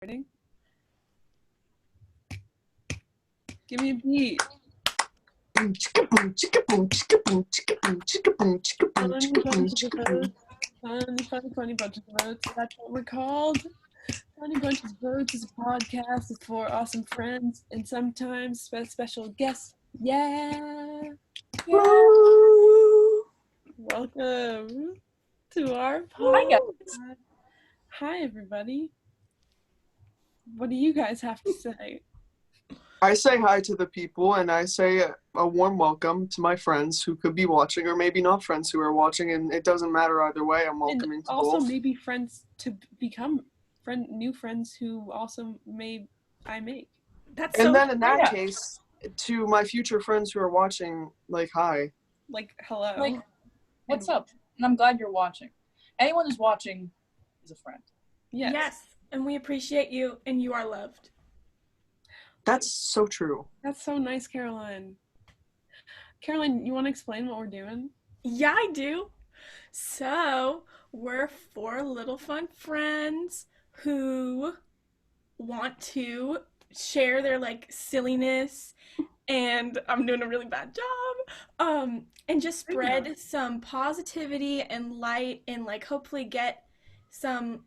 Squirting. Give me a beat. Funny bunch of votes. That's what we're called. Funny Bunch of Votes is a podcast. It's for awesome friends and sometimes special guests. Yeah. Welcome to our podcast. Hi, guys. Hi, everybody. What do you guys have to say? I say hi to the people, and I say a warm welcome to my friends who could be watching, or maybe not friends who are watching, and it doesn't matter either way. I'm welcoming and to also both. Maybe friends to become new friends who also I make. That's And so then in that yeah. case, to my future friends who are watching, like, hi. Like, hello. Like, what's up? And I'm glad you're watching. Anyone who's watching is a friend. Yes. And we appreciate you, and you are loved. That's so true. That's so nice, Caroline. Caroline, you want to explain what we're doing? Yeah, I do. So, we're four little fun friends who want to share their, silliness, and I'm doing a really bad job, and just spread some positivity and light and, hopefully get some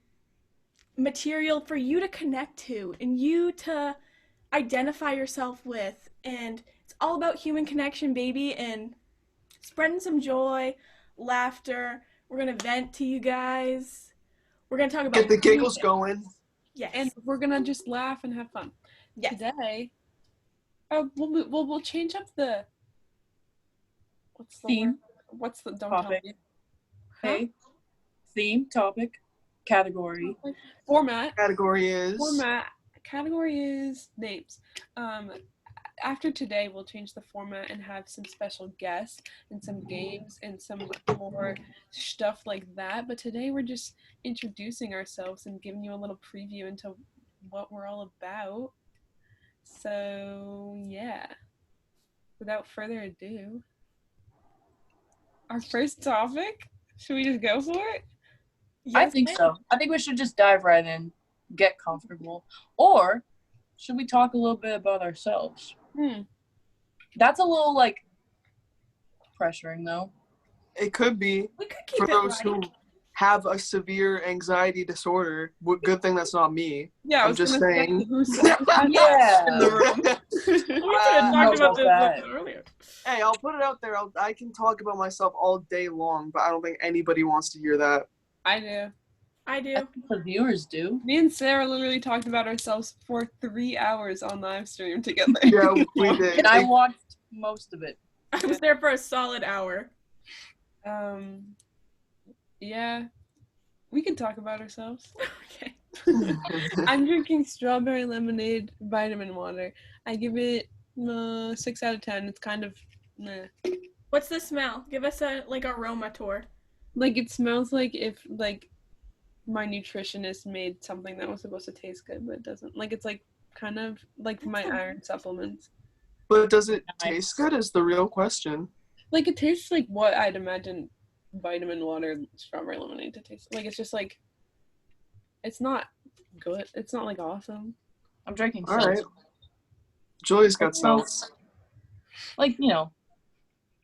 material for you to connect to and you to identify yourself with. And it's all about human connection, baby, and spreading some joy, laughter. We're gonna vent to you guys. We're gonna talk about Get the giggles going. Yes. And we're gonna just laugh and have fun. Yes. Today, we'll change up the what's the Theme. word? What's the don't Topic. tell me. Hey. Theme, topic, category. Format. Category is names. After today, we'll change the format and have some special guests and some games and some more stuff like that. But today, we're just introducing ourselves and giving you a little preview into what we're all about. So, yeah. Without further ado, our first topic. Should we just go for it? Yes, I think so. I think we should just dive right in, get comfortable. Or should we talk a little bit about ourselves? That's a little, pressuring, though. It could be. We could keep For it those light. who have a severe anxiety disorder. Good thing that's not me. Yeah, I'm just saying. Who's in Yeah. the room? We could have know talked about about this that. earlier. Hey, I'll put it out there. I can talk about myself all day long, but I don't think anybody wants to hear that. I do. I I do. think the viewers do. Me and Sarah literally talked about ourselves for 3 hours on live stream together. Yeah, we did. And I watched most of it. I was there for a solid hour. Yeah. We can talk about ourselves. Okay. I'm drinking strawberry lemonade vitamin water. I give it 6 out of 10. It's kind of meh. What's the smell? Give us a aroma tour. It smells like if my nutritionist made something that was supposed to taste good, but it doesn't. It's kind of like my iron supplements. But does it taste good is the real question. It tastes like what I'd imagine vitamin water strawberry lemonade to taste. It's just it's not good. It's not awesome. I'm drinking All right. seltzer. Julie's got cells.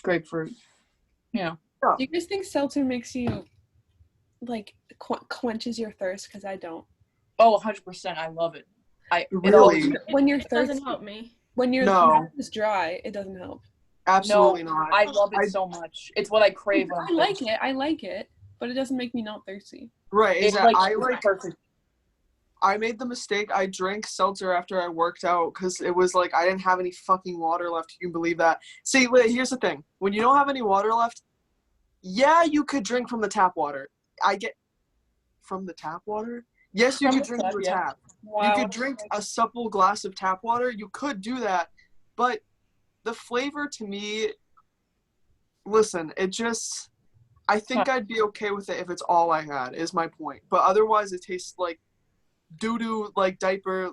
Grapefruit. Do you guys think seltzer makes you quenches your thirst? Because I don't. Oh, 100%. I love it. Really? When you're It thirsty, doesn't help me. when your mouth is dry, it doesn't help. Absolutely No, not. I love it so much. It's what I crave when I'm thirsty. I like it, but it doesn't make me not thirsty. Right. It's Exactly. perfect. I made the mistake. I drank seltzer after I worked out because it was I didn't have any fucking water left. You can believe that. See, here's the thing. When you don't have any water left, yeah, you could drink from the tap water. From the tap water? Yes, you could drink from the tap. Wow. You could drink a supple glass of tap water. You could do that. But the flavor to me, listen, I think I'd be okay with it if it's all I had, is my point. But otherwise, it tastes like doo-doo, diaper,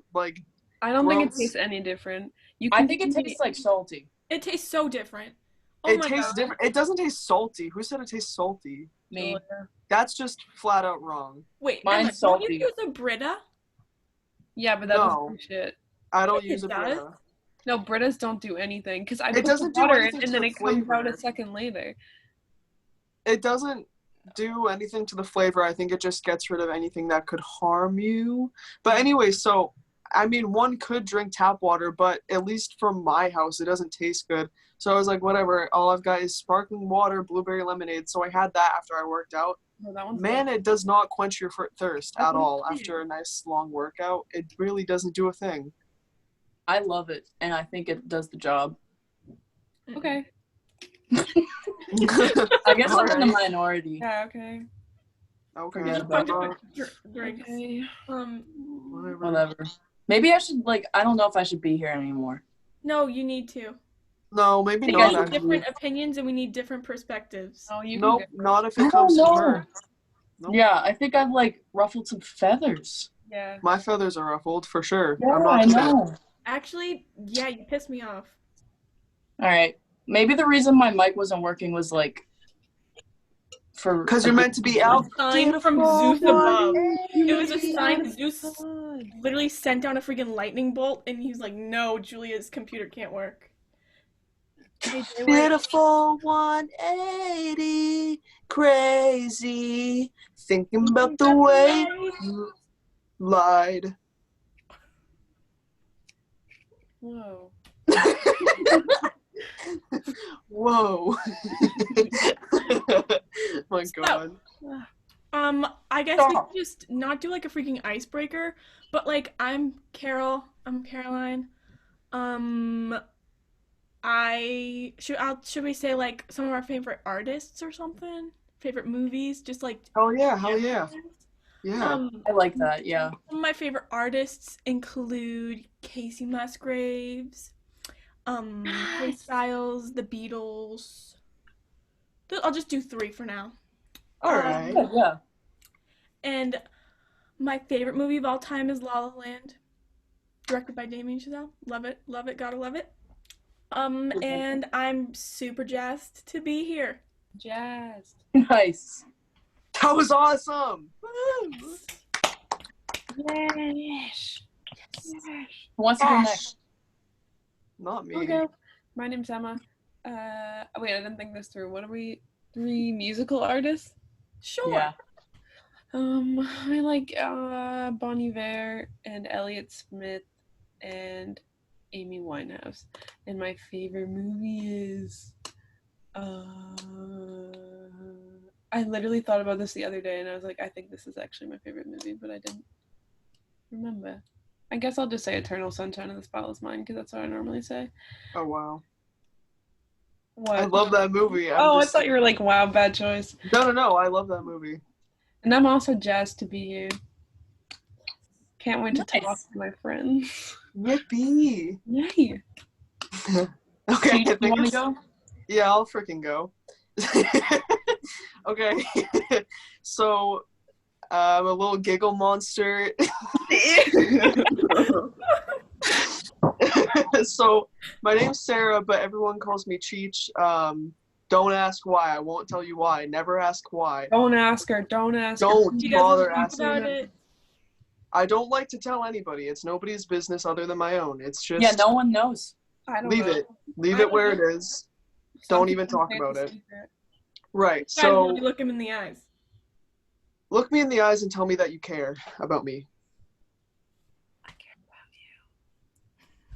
I don't think it gross. tastes any different. I think it tastes salty. It tastes so different. Oh It my tastes God. different. It doesn't taste salty. Who said it tastes salty? Me. That's just flat out wrong. Wait, Mine's Emma, don't salty. you use a Brita? Yeah, but that doesn't do shit. I don't It use a does. Brita. No, Britas don't do anything because I It put the doesn't do water in anything and to then the it comes out a flavor. second later. It doesn't do anything to the flavor. I think it just gets rid of anything that could harm you. But anyway, so I mean, one could drink tap water, but at least from my house, it doesn't taste good. So I was like, whatever. All I've got is sparkling water, blueberry lemonade. So I had that after I worked out. Oh, that one's Man, good. it does not quench your thirst That's at what I'm all saying. after a nice long workout. It really doesn't do a thing. I love it, and I think it does the job. Okay. I guess I'm in the minority. Yeah, okay. Okay. Forget Just a about bunch it. of drinks. Okay. Whatever. Maybe I should, I don't know if I should be here anymore. No, you need to. No, maybe We not. We need Actually. different opinions and we need different perspectives. Oh, you Nope, can go. not if I it comes to don't know. her. Nope. Yeah, I think I've ruffled some feathers. Yeah. My feathers are ruffled for sure. Yeah, I'm not I kidding. know. Actually, yeah, you pissed me off. All right. Maybe the reason my mic wasn't working was for Because you're meant to be out. A sign from Zeus above. It was a sign. Zeus literally sent down a freaking lightning bolt, and he's like, "No, Julia's computer can't work." Beautiful 180, crazy, thinking about the way you lied. Whoa. Whoa. My God. I guess we could just not do a freaking icebreaker, but I'm Carol. I'm Caroline. Should we say some of our favorite artists or something? Favorite movies? Just Hell yeah, hell yeah. Yeah. I like that, yeah. Some of my favorite artists include Casey Musgraves, Harry Styles, The Beatles. I'll just do 3 for now. Alright. Yeah. And my favorite movie of all time is La La Land, directed by Damien Chazelle. Love it, gotta love it. And I'm super jazzed to be here. Jazzed. Nice. That was awesome. Yes. Who wants to go next? Not me. I'll go. My name's Emma. Wait, I didn't think this through. What are we? 3 musical artists? Sure. Yeah. I like Bon Iver and Elliott Smith and Amy Winehouse. And my favorite movie is I literally thought about this the other day and I was like, I think this is actually my favorite movie, but I didn't remember. I guess I'll just say Eternal Sunshine of the Spotless Mind because that's what I normally say. Oh, wow. What? I love that movie. I thought you were like, wow, bad choice. No. I love that movie. And I'm also jazzed to be here. Can't wait to talk to my friends. Yippee. Yay. Okay. Do you want to go? Yeah, I'll freaking go. Okay. So, I'm a little giggle monster. So, my name's Sarah, but everyone calls me Cheech. Don't ask why. I won't tell you why. Never ask why. Don't ask her. Don't ask her. Don't bother asking. It. I don't like to tell anybody. It's nobody's business other than my own. It's just... Yeah, no one knows. I don't Leave know. it. Leave it where it is. Don't even talk about it. Right, so... Look him in the eyes. Look me in the eyes and tell me that you care about me. I care about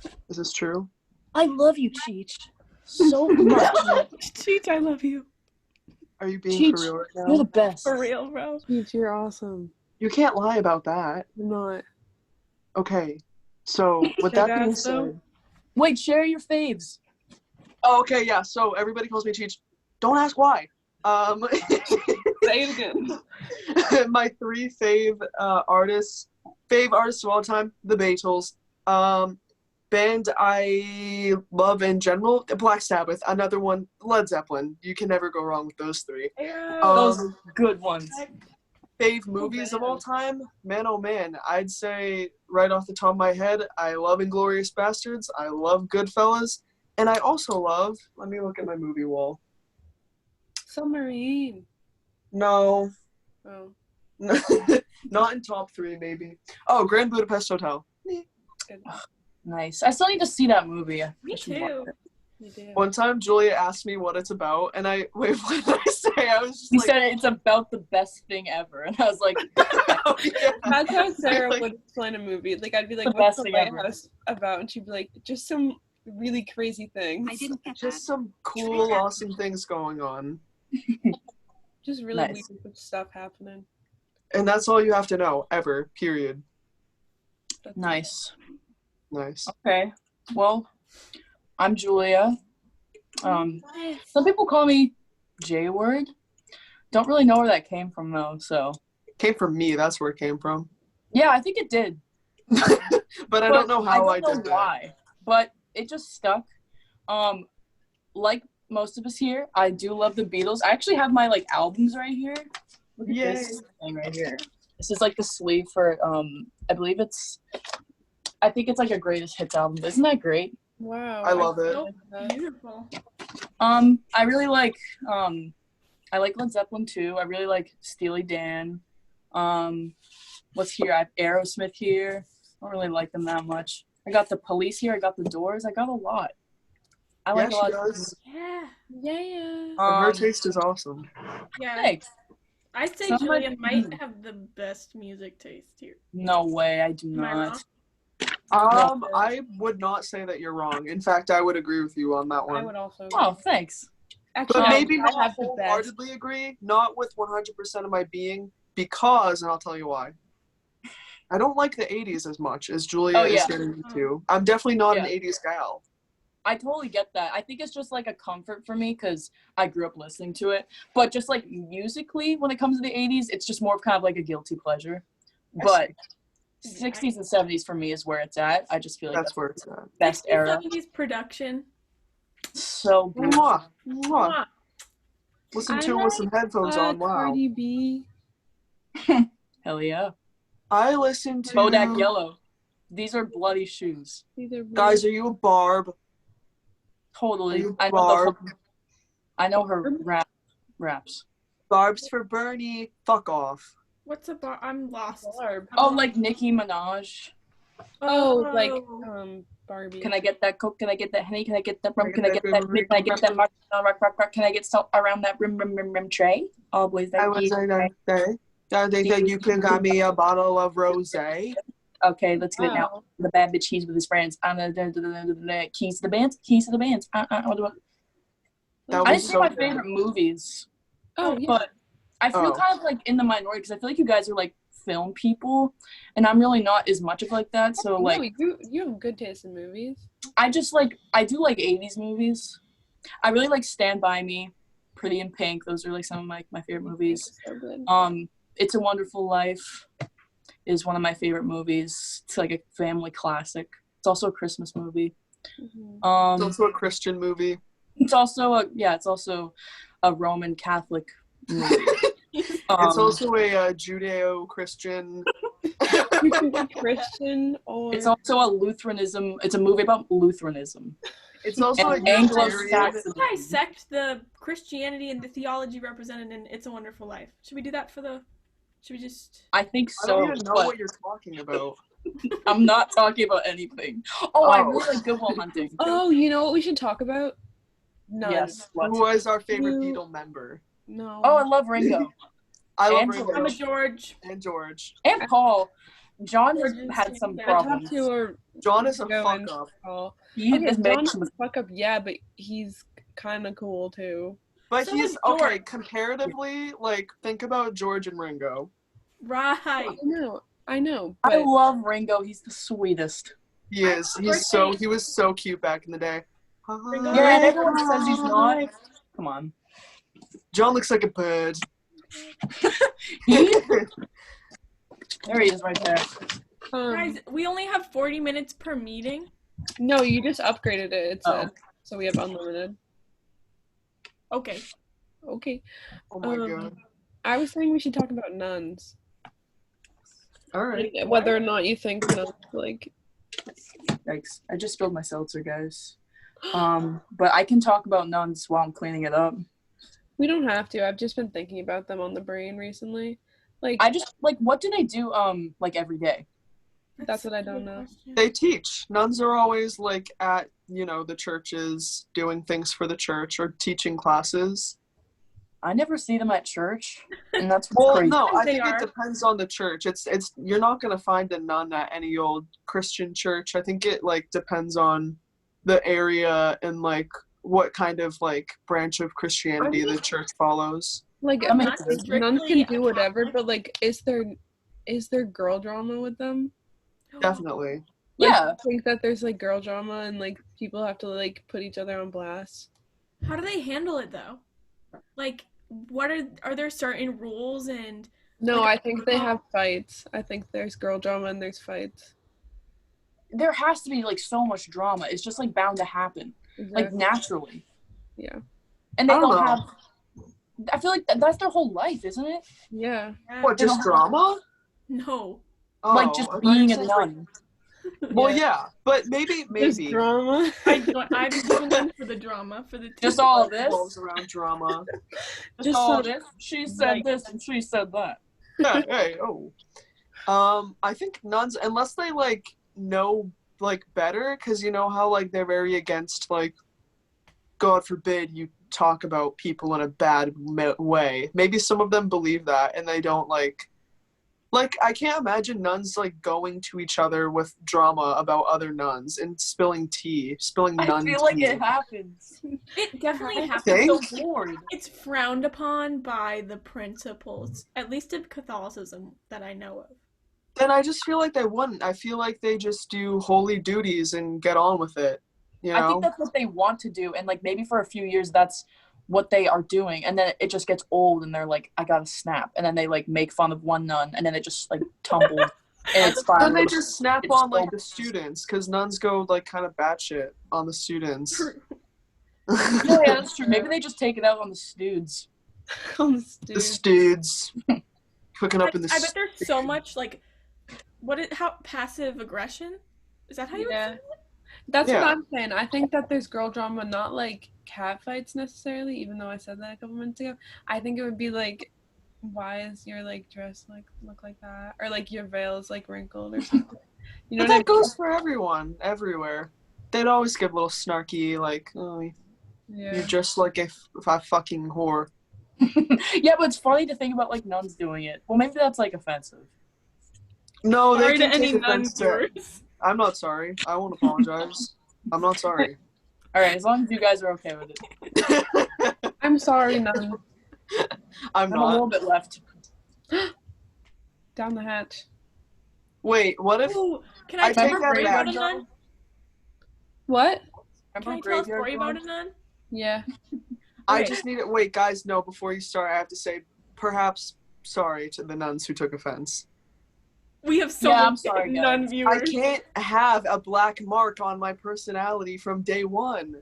you. Is this true? I love you, Cheech. So much. Cheech, I love you. Are you being Cheech, for real right now? You're the best. For real, bro. Cheech, you're awesome. You can't lie about that. I'm not. Okay, so with that being said... Wait, share your faves. Oh, okay, yeah, so everybody calls me Cheech. Don't ask why. Say it again. My 3 fave artists of all time, the Beatles. Band I love in general, Black Sabbath. Another one, Led Zeppelin. You can never go wrong with those 3. Those good ones. Fave movies of all time, man oh man, I'd say right off the top of my head, I love Inglourious Bastards, I love Goodfellas, and I also love, let me look at my movie wall. Submarine. No. Oh. Not in top 3 maybe. Oh, Grand Budapest Hotel. good. Nice. I still need to see that movie. Me I should watch too. it. You do. One time, Julia asked me what it's about, and wait, what did I say? I was just You like, said it's about the best thing ever, and I was like, oh, yeah. That's how Sarah Like, would explain a movie. Like, I'd be like, The what's best the thing ever. lighthouse about? And she'd be like, just some really crazy things. I didn't get just that. some cool, awesome things going on. Just really Nice. weird stuff happening. And that's all you have to know, ever, period. That's nice. Nice. Okay. Well, I'm Julia. Some people call me J-word. Don't really know where that came from though, so. Came from me, that's where it came from. Yeah, I think it did. But I don't know how I don't did know why, but it just stuck. Like most of us here, I do love the Beatles. I actually have my like albums right here. Look at Yay. this thing right here. This is like the sleeve for I think it's like a greatest hits album. Isn't that great? Wow. I love it. So beautiful. I really like I like Led Zeppelin too. I really like Steely Dan. What's here? I have Aerosmith here. I don't really like them that much. I got the Police here. I got the Doors. I got a lot. I like Yeah, a lot. she does. Yeah. Yeah. And her taste is awesome. Yeah. Thanks. I'd say Some Julia might- might have the best music taste here. No way, I do Am I not. wrong? I would not say that you're wrong. In fact, I would agree with you on that I one. would also. Oh, thanks. Actually, But I- maybe I not have the best. wholeheartedly agree, not with 100% of my being, because, and I'll tell you why. I don't like the 80s as much as Julia Oh, yeah. is getting into. I'm definitely not an Yeah. 80s gal. I totally get that. I think it's just like a comfort for me because I grew up listening to it. But just like musically, when it comes to the 80s, it's just more of kind of like a guilty pleasure. But 60s and 70s for me is where it's at. I just feel like That's where it's at. best era. 70s production. So beautiful. Mwah, mwah. Listen I to it with some headphones on. Wow. Cardi B. Hell yeah. I listen to. Bodak Yellow. These are bloody shoes. These are really- Guys, are you a barb? Totally. Are you I know, Barb? I know her raps. Barb's for Bernie. Fuck off. What's a bar? I'm lost. Barb. Oh, like Nicki Minaj. Oh, like Barbie. Can I get that Coke? Can I get that Henny? Can I get that rum? Can I get that Can I get that rock, rock? Can I get salt around that rim tray? Always that. I was like that. I think that you can got me a bottle of rosé. Okay, let's get it now. Wow. The bad bitch, he's with his friends. Keys to the bands. Keys to the bands. That I was didn't say so my good. favorite movies, Oh, yeah. but I feel Oh. kind of like in the minority because I feel like you guys are like film people, and I'm really not as much of like that. So like, No, you have good taste in movies. I do like 80s movies. I really like Stand By Me, Pretty in Pink. Those are like some of my favorite movies. So good. It's a Wonderful Life is one of my favorite movies. It's like a family classic. It's also a Christmas movie. Mhm. It's also a Christian movie. It's also a Roman Catholic movie. It's also a Judeo-Christian. Christian or It's also a Lutheranism. It's a movie about Lutheranism. It's also And a Anglo-Saxon. Unitarian. Dissect the Christianity and the theology represented in It's a Wonderful Life. Should we do that should we just... I think I so. don't even know but what you're talking about. I'm not talking about anything. I really like Good Will Hunting. Oh, you know what we should talk about? Nuns. Yes. What? Who was our favorite You- Beatle member? No. Oh, I love Ringo. I love And Ringo. I'm a George. And George. And Paul. John has George is had some saying I that. problems. talked to her. John is a Go fuck and up. call. He Okay, is John making is some a fuck up, yeah, but he's kind of cool too. But So he's is okay. George. Comparatively, like think about George and Ringo. Right. I know, I but love Ringo. He's the sweetest. He is. He was so cute back in the day. Ringo- Yeah, and everyone says he's not. Come on. John looks like a bird. There he is right there. Guys, we only have 40 minutes per meeting. no, you just upgraded it. It said Oh. so we have unlimited. Okay. Okay. Oh my Um, god. I was saying we should talk about nuns. All right. Like, whether or not you think nuns like. Yikes. I just spilled my seltzer, guys. But I can talk about nuns while I'm cleaning it up. We don't have to. I've just been thinking about them on the brain recently. Like I just, like, what do they do, like, every day? That's what I don't know. They teach. Nuns are always like at, the churches doing things for the church or teaching classes. I never see them at church, and that's Well, crazy. no, I They think are. it depends on the church. It's you're not gonna find a nun at any old Christian church. I think it like depends on the area and like what kind of like branch of Christianity the church follows. Like That makes nuns sense. nuns Strictly can a do whatever, Catholic? but like, is there girl drama with them? Definitely. Like, Yeah. I think that there's like girl drama and like people have to like put each other on blast. How do they handle it though? Like, what are there certain rules and No, like, I think they have fights. I think there's girl drama and there's fights. There has to be like so much drama. It's just like bound to happen, like Exactly. naturally. Yeah. And they I don't don't know. have. I feel like that's their whole life, isn't it? Yeah. What, They just don't- drama? no? Like just I thought being you a said, nun. Well, yeah, but maybe. There's drama. I'm going in for the drama for the Just all of It this. revolves around drama. Just Just all so- of this. She said like- this and she said that. Yeah, hey, oh. I think nuns, unless they like know like better, because you know how like they're very against like, God forbid you talk about people in a bad way. Maybe some of them believe that, and they don't like. I can't imagine nuns like going to each other with drama about other nuns and spilling nun I feel like tea. it happens. It definitely I happens. think- I'm so bored. It's frowned upon by the principles, at least in Catholicism that I know of. Then I just feel like they wouldn't. I feel like they just do holy duties and get on with it. You know? I think that's what they want to do, and like maybe for a few years that's what they are doing, and then it just gets old, and they're like, I gotta snap, and then they like make fun of one nun, and then it just like tumbles, and it's Then they fine. just snap It's on like so- the students, because nuns go like kind of batshit on the students. Yeah, that's true. Maybe they just take it out on the studes. On the The student. studes cooking up in the. I bet there's so much like, how passive aggression? Is that how you? Yeah. That's Yeah. what I'm saying. I think that there's girl drama, not like cat fights necessarily, even though I said that a couple minutes ago. I think it would be like, why is your like dress like look like that? Or like your veil is like wrinkled or something. You know But what I that goes for everyone, everywhere. They'd always get a little snarky, like, oh, mean? you're Yeah. just like a fucking whore. Yeah, but it's funny to think about like nuns doing it. Well, maybe that's like offensive. No, Sorry they to can any take nun offense to it. viewers. I'm not sorry. I won't apologize. I'm not sorry. All right, as long as you guys are okay with it. I'm sorry, none. I'm I'm a little not. bit left. Down the hatch. Wait, what if? Ooh, can I I tell take a that story back, about a nun? What? Can Remember I tell a Graveyard story Nun? about a nun? Yeah. I Okay. just need it. Wait, guys, no, before you start, I have to say, perhaps sorry to the nuns who took offense. We have so Yeah, many I'm sorry, guys. nun I viewers. can't have a black mark on my personality from day one.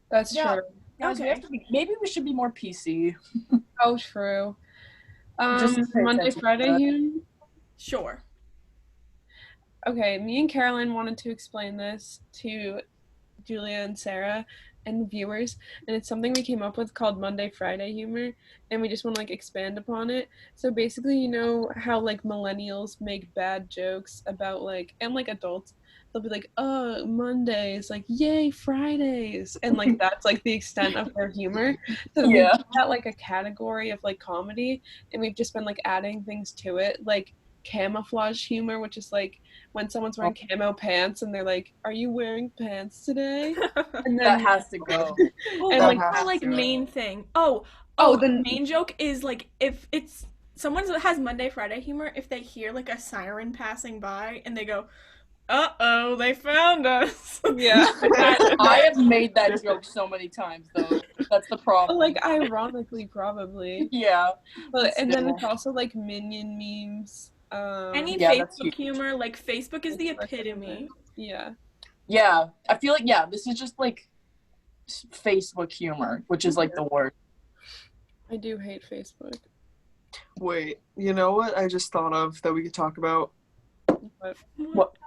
That's Yeah. true. Guys, we Okay. have to be, maybe we should be more PC. Oh, true. Just pay Monday, attention to Friday, that. Hugh? Sure. Okay, me and Caroline wanted to explain this to Julia and Sarah and viewers, and it's something we came up with called Monday Friday humor, and we just want to like expand upon it. So basically, you know how like millennials make bad jokes about like, and like adults, they'll be like, oh, Mondays, like yay Fridays, and like that's like the extent of their humor. So we Yeah. got like a category of like comedy, and we've just been like adding things to it, like camouflage humor, which is like when someone's wearing camo pants and they're like, are you wearing pants today? And That then has to go. Oh, And, what's like, my has like to. main thing? Oh, the- the main joke is like if it's someone that has Monday Friday humor, if they hear like a siren passing by and they go, "Uh-oh, they found us." yeah. I have made that joke so many times, though. That's the problem. Like ironically probably. Yeah. But and then Still. it's also like minion memes. Any Yeah, that's Facebook huge. humor, like Facebook is the Facebook epitome. Yeah. Yeah. I feel like, yeah, this is just like Facebook humor, which is like the worst. I do hate Facebook. Wait, you know what I just thought of that we could talk about? But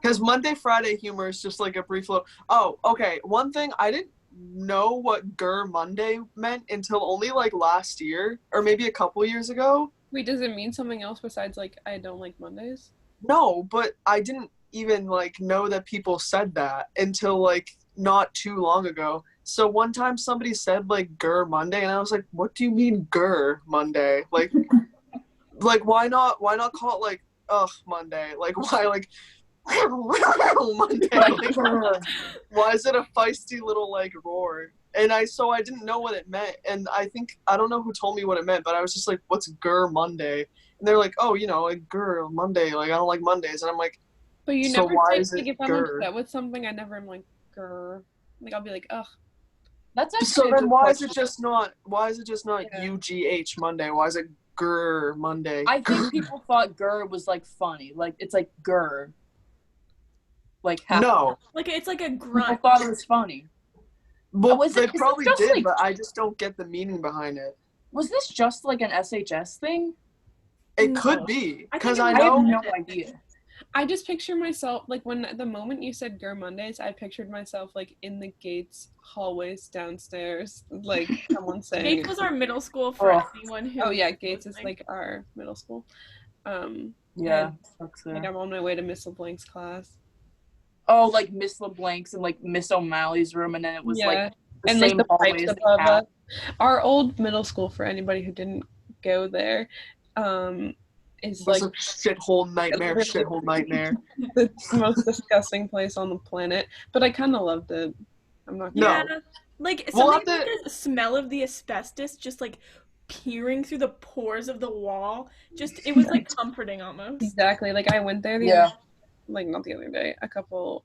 Because Monday, Friday humor is just like a brief little. Oh, okay. One thing, I didn't know what Gur Monday meant until only like last year, or maybe a couple years ago. wait, does it mean something else besides like I don't like Mondays? No, but I didn't even like know that people said that until like not too long ago. So one time somebody said like "Grr Monday," and I was like, "What do you mean Grr Monday? Like why not call it like ugh Monday? Like why like Monday? Like, why is it a feisty little like roar?" And I didn't know what it meant, and I don't know who told me what it meant, but I was just like, "What's Grr Monday?" And they're like, "Oh, you know, like Grr Monday. Like I don't like Mondays," and I'm like, But you "So never why say, is like, it if I'm Grr?" upset with something, I never am like, grr. Like, I'll be like, ugh. That's So actually a then good why is question. it just not Yeah. UGH Monday? Why is it Grr Monday? I think people thought "gur" was like funny, like it's like "gur," like happy. No. Like it's like a People grunt. thought it was funny. Well, Was they it probably just did, like, but I just don't get the meaning behind it. was this just like an SHS thing? It No. could be, I think because it I I have know. no idea. I just picture myself, like, when the moment you said Grr Mondays, I pictured myself, like, in the Gates hallways downstairs, like, someone saying Gates it. was our middle school for Oh. anyone who. Oh, yeah, Gates is, like, our middle school. Yeah, And, sucks like, there. I'm on my way to Miss LeBlanc's class. Oh, like Miss LeBlanc's and like Miss O'Malley's room, and then it was Yeah. like the And, like, same the hallway pipes as the above cat. us. Our old middle school, for anybody who didn't go there, is, Was like, a shithole nightmare, the most disgusting place on the planet. But I kind of loved it. I'm not No. gonna. Yeah, like We'll something have like the smell of the asbestos just like peering through the pores of the wall. Just it was like comforting almost. Exactly. Like, I went there Yeah. not the other day, a couple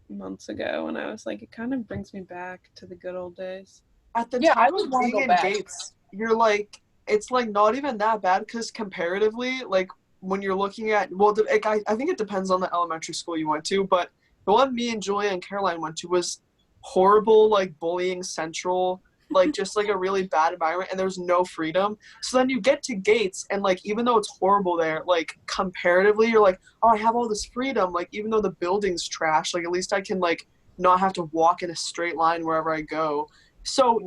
months ago, and I was like, it kind of brings me back to the good old days. At the Yeah, I time would of wanna being go in back. Gates, you're like, it's like not even that bad because comparatively, like when you're looking at, well, I think it depends on the elementary school you went to, but the one me and Julia and Caroline went to was horrible, like bullying central, like just like a really bad environment, and there's no freedom. So then you get to Gates, and like even though it's horrible there, like comparatively, you're like, oh, I have all this freedom. Like even though the building's trash, like at least I can like not have to walk in a straight line wherever I go. So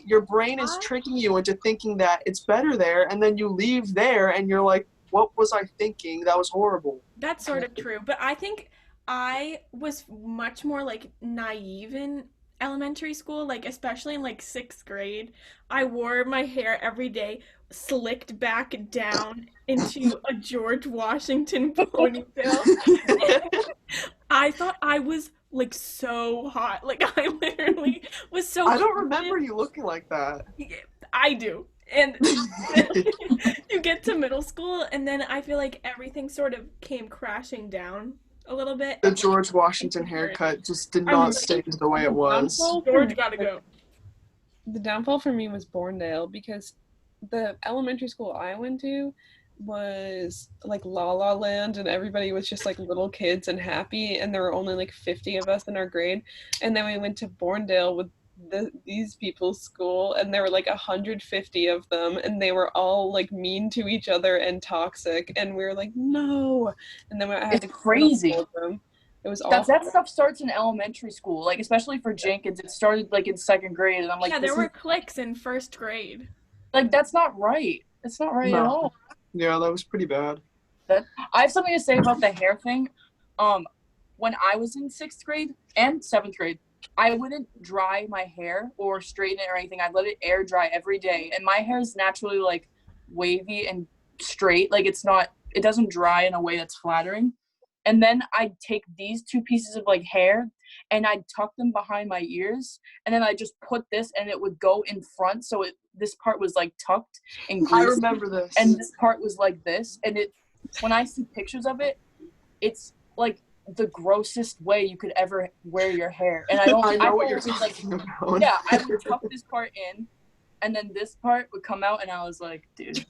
your brain is tricking you into thinking that it's better there, and then you leave there and you're like, what was I thinking? That was horrible. That's sort of true, but I think I was much more like naive in elementary school, like especially in like 6th grade. I wore my hair every day slicked back down into a George Washington ponytail. I thought I was like so hot. Like I literally was so I don't confident. remember you looking like that. I do. And you get to middle school, and then I feel like everything sort of came crashing down a little bit. The George Washington haircut just did not stay the way it was. George gotta go. The downfall for me was Borndale because the elementary school I went to was like La La Land, and everybody was just like little kids and happy, and there were only like 50 of us in our grade. And then we went to Borndale with these people's school, and there were like 150 of them, and they were all like mean to each other and toxic, and we were like, no. And then I had It's crazy. them. It was awful. That stuff starts in elementary school, like especially for Jenkins. It started like in 2nd grade, and I'm like, Yeah, there were cliques in 1st grade. Like that's not right. It's not right at all. Yeah, that was pretty bad. I have something to say about the hair thing. When I was in 6th grade and 7th grade, I wouldn't dry my hair or straighten it or anything. I'd let it air dry every day, and my hair is naturally like wavy and straight. Like it doesn't dry in a way that's flattering. And then I'd take these 2 pieces of like hair and I'd tuck them behind my ears, and then I just put this, and it would go in front, so this part was like tucked and greasy, I remember this. and this part was like this. And when I see pictures of it, it's like the grossest way you could ever wear your hair. And I know what you're talking about. Yeah, I would tuck this part in, and then this part would come out, and I was like, dude.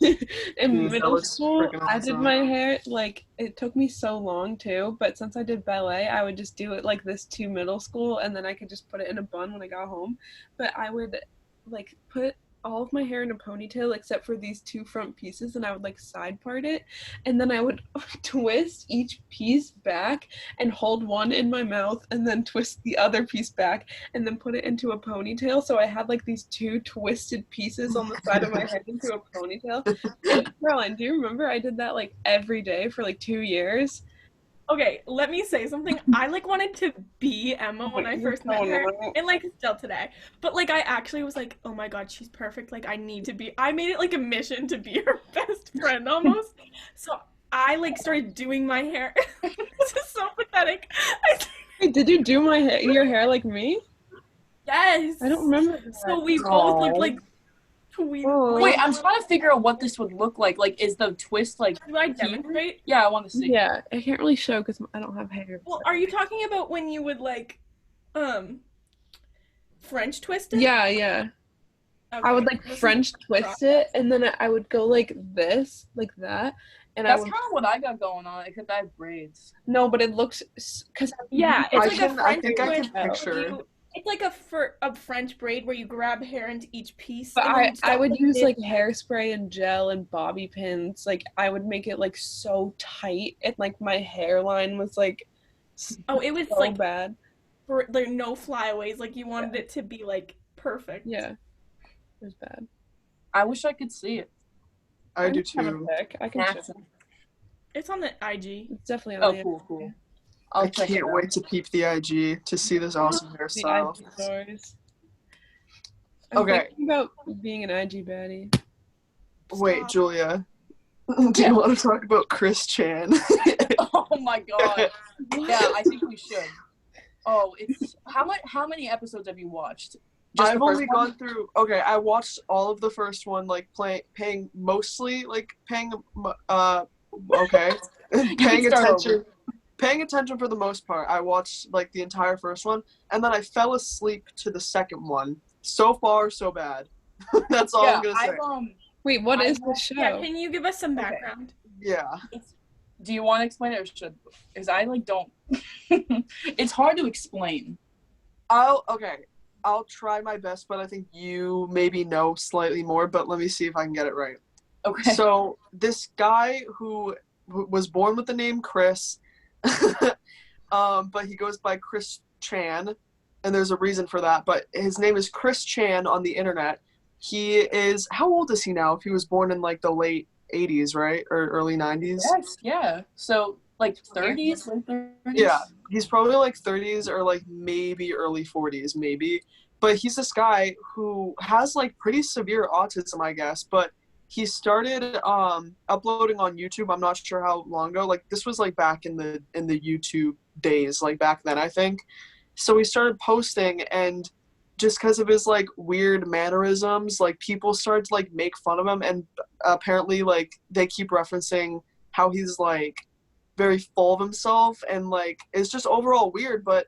In middle school, I did my hair, like, it took me so long too, but since I did ballet, I would just do it like this to middle school, and then I could just put it in a bun when I got home. But I would, like, put all of my hair in a ponytail except for these 2 front pieces, and I would like side part it, and then I would twist each piece back and hold one in my mouth, and then twist the other piece back, and then put it into a ponytail. So I had like these 2 twisted pieces on the side of my head into a ponytail. And Caroline, do you remember I did that like every day for like 2 years? Okay, let me say something. I like wanted to be Emma when I first met her, and like still today. But like I actually was like, oh my god, she's perfect. Like I need to be. I made it like a mission to be her best friend almost. So I like started doing my hair. This is so pathetic. Wait, did you do your hair like me? Yes. I don't remember So that. we both looked Aw. like tweet. Oh. Wait, I'm trying to figure out what this would look like. Like, is the twist like Do I here? demonstrate? Yeah, I want to see. Yeah, I can't really show because I don't have hair. Well, are you talking about when you would like French twist it? Yeah, yeah. Okay. I would like This is French the twist process. it, and then I would go like this, like that, and I That's would kind of what I got going on, except I have braids. no, but it looks because Yeah, I it's like a French think I twist. can where picture. It's like a French braid where you grab hair into each piece. But and then I you start would with use it. like hairspray and gel and bobby pins. Like I would make it like so tight, and like my hairline was like Oh, it was so like bad. for like no flyaways. Like you wanted it to be like perfect. Yeah, it was bad. I wish I could see it. I do have a too. pic. I can show. It's on the IG. It's definitely on Oh, the cool. I I'll check it can't out. wait to peep the IG to see this awesome hairstyle. IG stories. I'm Okay. thinking about being an IG baddie. Wait, Stop. Julia. Do you want to talk about Chris Chan? Oh my god. Yeah, I think we should. Oh, it's how many episodes have you watched? Just I've the first only one? gone through. Okay, I watched all of the first one, like paying mostly, like paying. Okay, paying start attention. Paying attention for the most part. I watched like the entire first one, and then I fell asleep to the second one. So far, so bad. That's all Yeah, I'm gonna say. Wait, what I is the won't- show? Yeah, can you give us some Okay. background? Yeah. Do you want to explain it or should? Because I like don't. It's hard to explain. I'll try my best, but I think you maybe know slightly more. But let me see if I can get it right. Okay. So this guy who was born with the name Chris, but he goes by Chris Chan, and there's a reason for that. But his name is Chris Chan on the internet. He is, how old is he now? If he was born in like the late 80s, right, or early 90s? Yes. Yeah. So like 30s, late 30s. Yeah, he's probably like 30s or like maybe early 40s, maybe. But he's this guy who has like pretty severe autism, I guess. But he started uploading on YouTube. I'm not sure how long ago. Like this was like back in the YouTube days, like back then, I think. So he started posting, and just because of his like weird mannerisms, like people started to like make fun of him, and apparently like they keep referencing how he's like very full of himself, and like it's just overall weird. But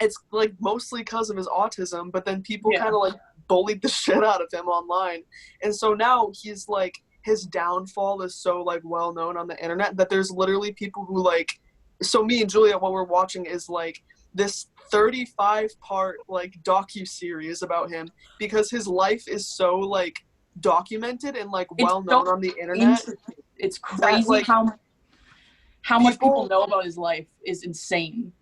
it's like mostly because of his autism. But then people Yeah. kind of like bullied the shit out of him online, and so now he's like, his downfall is so like well known on the internet that there's literally people who like, so me and Julia, what we're watching is like this 35-part like docu-series about him, because his life is so like documented and like well known so on the internet. It's crazy like, how much people people- know about his life is insane.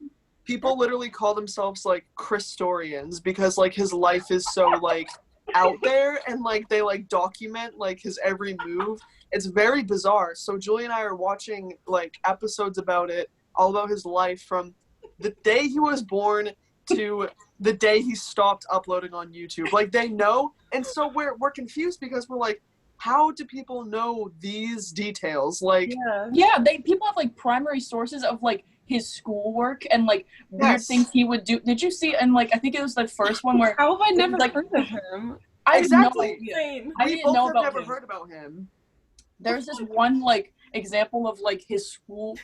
People literally call themselves like Christorians because like his life is so like out there, and like they like document like his every move. It's very bizarre. So Julie and I are watching like episodes about it, all about his life from the day he was born to the day he stopped uploading on YouTube. Like they know, and so we're confused because we're like, how do people know these details? Like, Yeah, people have like primary sources of like his schoolwork and like weird Yes. things he would do. Did you see? And like I think it was the first one where How have I never like- heard of him? I had no Exactly. idea. Insane. I we didn't both know have about never him. heard about him. There's this one like example of like his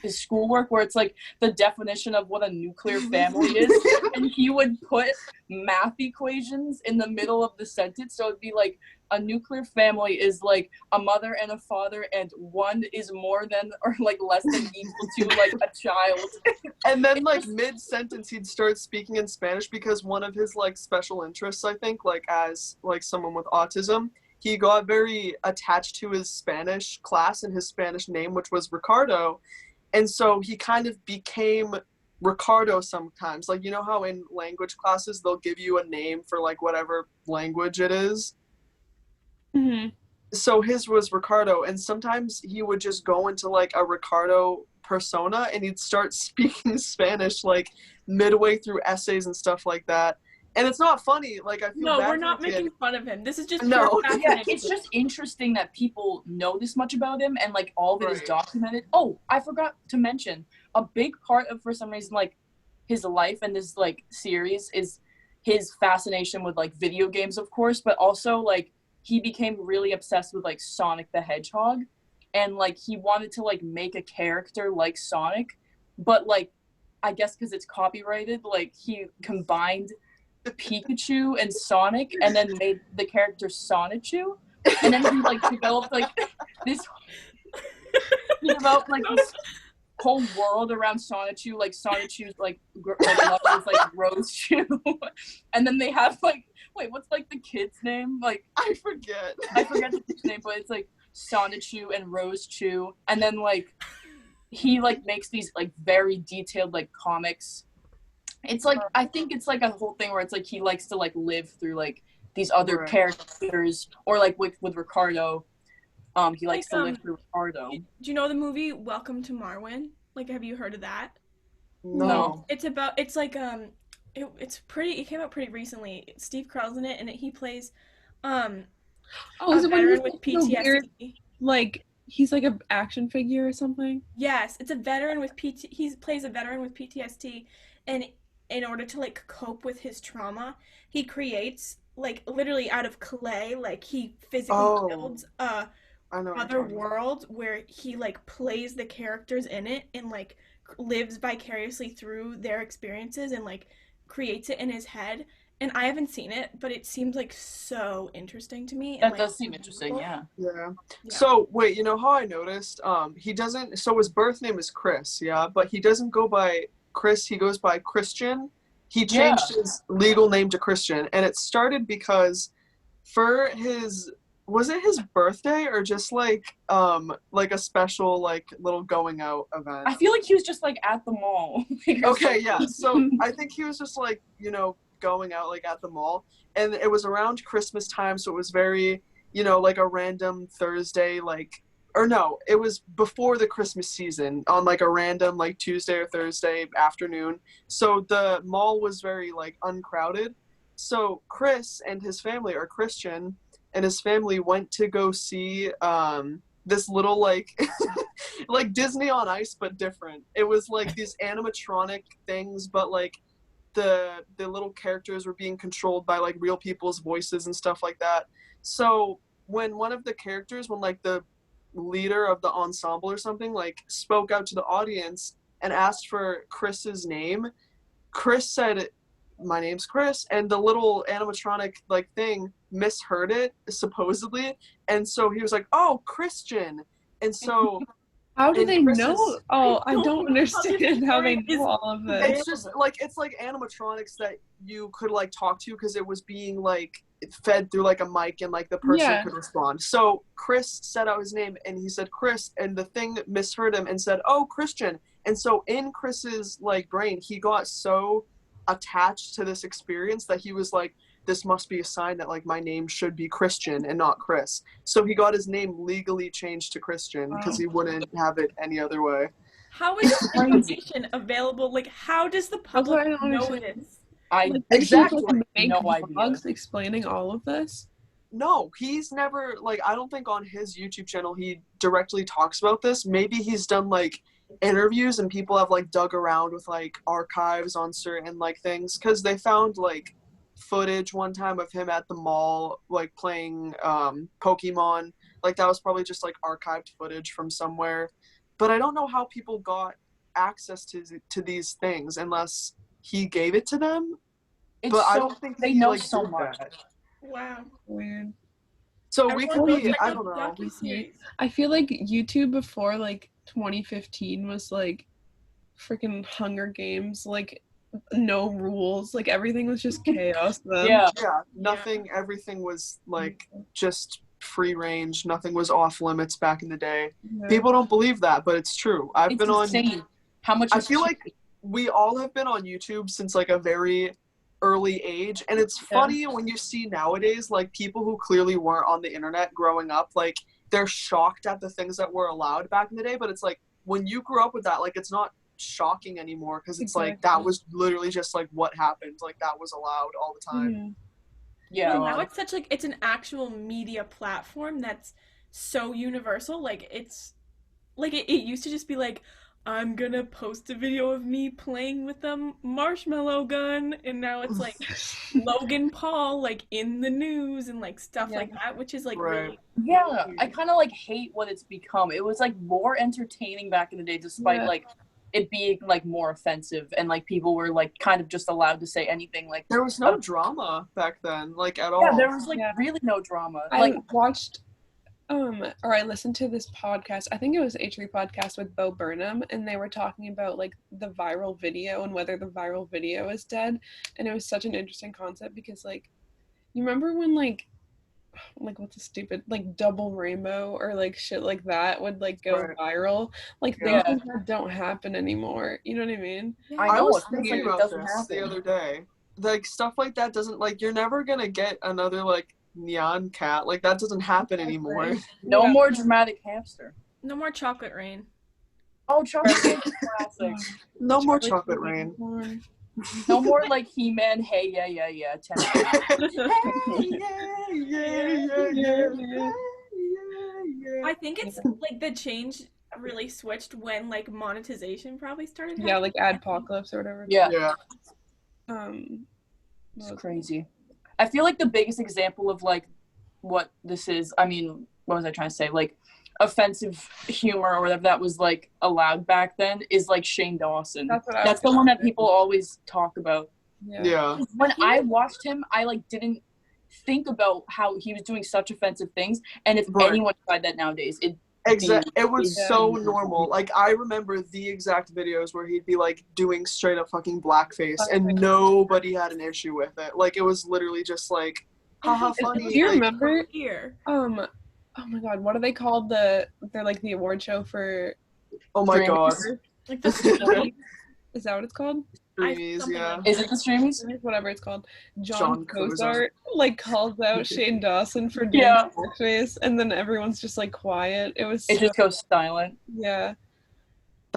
schoolwork where it's like the definition of what a nuclear family is, and he would put math equations in the middle of the sentence, so it'd be like a nuclear family is like a mother and a father, and one is more than or like less than equal to like a child. And then like mid-sentence he'd start speaking in Spanish because one of his like special interests, I think, like as like someone with autism, he got very attached to his Spanish class and his Spanish name, which was Ricardo. And so he kind of became Ricardo sometimes. Like, you know how in language classes they'll give you a name for like whatever language it is? Mm-hmm. So his was Ricardo, and sometimes he would just go into like a Ricardo persona, and he'd start speaking Spanish like midway through essays and stuff like that. And it's not funny. Like, I feel No, bad we're for not the kid. making fun of him. This is just No. pure Yeah, fascination. it's just interesting that people know this much about him and like all of it is Right. documented. Oh, I forgot to mention a big part of, for some reason, like his life and this like series is his fascination with like video games, of course, but also like he became really obsessed with like Sonic the Hedgehog, and like he wanted to like make a character like Sonic, but like I guess because it's copyrighted, like he combined Pikachu and Sonic and then made the character Sonichu, and then he like developed like this he developed like this whole world around Sonichu, like Sonichu's like mother is like Rosechu, and then they have like what's like the kid's name? Like I forget the kid's name, but it's like Sonichu and Rosechu, and then like he like makes these like very detailed like comics. It's like I think it's like a whole thing where it's like he likes to like live through like these other Right. characters, or like with Ricardo, he likes Like, to live through Ricardo. Do you know the movie Welcome to Marwen? Like, have you heard of that? no. It's like it came out pretty recently. Steve Carell's in it, and he plays Oh, a is it when veteran he's with so weird, PTSD. like he's like an action figure or something? Yes, it's a veteran with he plays a veteran with PTSD, and in order to like cope with his trauma, he creates like literally out of clay, like he physically Oh. builds I know what you're other talking about. world where he like plays the characters in it and like lives vicariously through their experiences and like creates it in his head. And I haven't seen it, but it seems like so interesting to me. And, That does seem interesting, yeah. Yeah. Yeah. So wait, you know how I noticed? He doesn't. So his birth name is Chris, yeah, but he doesn't go by Chris. He goes by Christian. He changed his legal name to Christian, and it started because for his was it his birthday or just like a special like little going out event? I feel like he was just like at the mall. Okay, yeah. So I think he was just like, going out like at the mall, and it was around Christmas time, so it was very, like a random Thursday, like, or no, it was before the Christmas season on like a random like Tuesday or Thursday afternoon. So the mall was very like uncrowded. So Chris and his family, or Christian and his family, went to go see this little like like Disney on Ice but different. It was like these animatronic things, but like the little characters were being controlled by like real people's voices and stuff like that. So when one of the characters, when like the leader of the ensemble or something, like spoke out to the audience and asked for Chris's name, Chris said, "My name's Chris," and the little animatronic like thing misheard it supposedly, and so he was like, "Oh, Christian," and so How do And they Chris's- know? Oh, I don't don't know understand how they how this know all of this. it's just like it's like animatronics that you could like talk to because it was being like fed through like a mic and like the person Yeah. could respond. So Chris said out his name and he said Chris, and the thing misheard him and said, "Oh, Christian." And so in Chris's like brain, he got so attached to this experience that he was like, this must be a sign that like my name should be Christian and not Chris. So he got his name legally changed to Christian because he wouldn't have it any other way. How is this information available? Like, how does the That's what I public don't know understand. this? I Like, Exactly. Did he make no idea. vlogs explaining all of this? No, he's never, like, I don't think on his YouTube channel he directly talks about this. Maybe he's done, like, interviews and people have, like, dug around with, like, archives on certain, like, things. Because they found, like, footage one time of him at the mall, like, playing Pokemon. Like, that was probably just, like, archived footage from somewhere. But I don't know how people got access to these things unless he gave it to them. It's But so, I don't think they he, know like, so did much. that. Wow. Weird. So we Everyone could knows, be, like, I a don't know. docuseries. I feel like YouTube before like 2015 was like freaking Hunger Games, like no rules, like everything was just chaos then. Yeah. Yeah, nothing, everything was like just free range. Nothing was off limits back in the day. Yeah. People don't believe that, but it's true. I've It's been on, insane how much I is feel like we all have been on YouTube since like a very early age. And it's Yeah. funny when you see nowadays, like people who clearly weren't on the internet growing up, like they're shocked at the things that were allowed back in the day. But it's like, when you grew up with that, like, it's not shocking anymore because it's like that Exactly. was literally just like what happened. Like that was allowed all the time. Mhm. Yeah. Well, now it's such like it's an actual media platform that's so universal. Like it's like it used to just be like I'm gonna post a video of me playing with a marshmallow gun, and now it's like Logan Paul like in the news and like stuff Yeah. like that, which is like Right. really Yeah, I kind of like hate what it's become. It was like more entertaining back in the day, despite Yeah. like it being like more offensive, and like people were like kind of just allowed to say anything. Like There was no drama back then, like at all. yeah, there was like Yeah. really no drama. I Like watched or I listened to this podcast. I think it was H3 podcast with Bo Burnham, and they were talking about like the viral video and whether the viral video is dead. And it was such an interesting concept because like you remember when like what's a stupid like double rainbow or like shit like that would like go Right. viral, like Yeah. things like that don't happen anymore, you know what I mean? I I know was it feels thinking like it about doesn't this the happen. other day. Like stuff like that doesn't like you're never gonna get another like neon cat. Like that doesn't happen anymore. No Yeah. more dramatic hamster. no more chocolate rain. Oh, chocolate rain is classic. No more Charlie chocolate Chaplin rain. porn. No more like He-Man. Hey, yeah, yeah, yeah. 10 I think it's like the change really switched when like monetization probably started Yeah, like happening. Adpocalypse or whatever. Yeah, Yeah. it's crazy. I feel like the biggest example of like what this is, I mean, what was I trying to say? Like offensive humor or whatever that was like allowed back then is like Shane Dawson. That's what I That's was the one that gonna say. people always talk about. Yeah. When I watched him, I like didn't think about how he was doing such offensive things, and if Right. anyone tried that nowadays, it Exactly. It was Yeah. so normal. Like I remember the exact videos where he'd be like doing straight up fucking blackface and nobody had an issue with it. Like it was literally just like haha funny. Do you like, remember Here. oh my god, what are they called? They're like the award show for oh my god. Like the story. is that what it's called? Streamies, something yeah. like is it the streams? Whatever it's called. John John Cozart like calls out Shane Dawson for doing Yeah. blackface, and then everyone's just like quiet. It was It so, just goes silent. yeah.